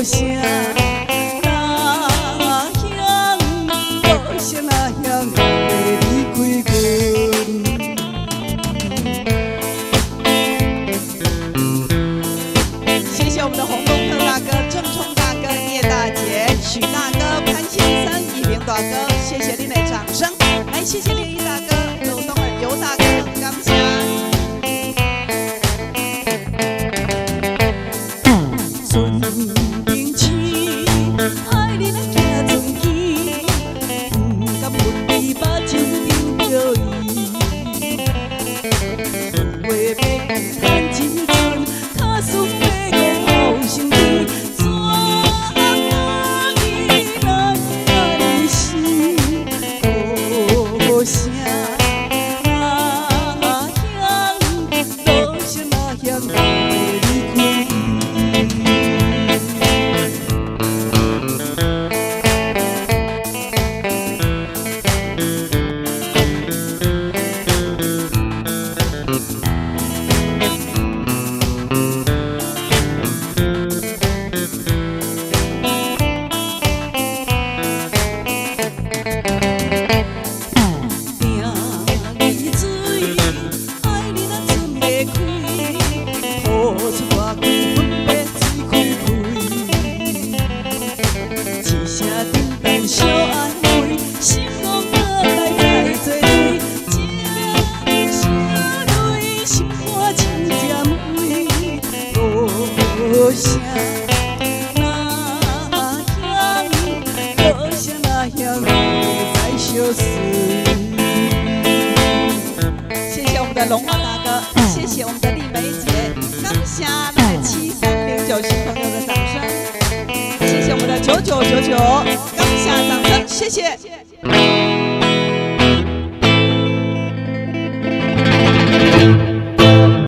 声哪乡，歌声哪乡，会离开阮。谢谢我们的洪东特大哥、郑冲大哥、叶大姐、许大哥、潘先生、一平大哥，谢谢您的掌声。来，谢谢连一大哥、刘东儿、尤大哥，感谢。春天起，爱你来行春天，不敢分离，把情丢着伊。话别谈青春，卡输要讲好心机，怎可以来爱死？歌声哪乡，歌声哪乡，会离开伊。小安慰，心肝再来再做对，这小泪心肝真尖锐。歌声哪乡，歌声哪乡，不再相思。谢谢我们的龙华大哥，谢谢我们的丽梅姐，感谢来7309新朋友的掌声。谢谢我们的9999，感谢掌声，谢谢。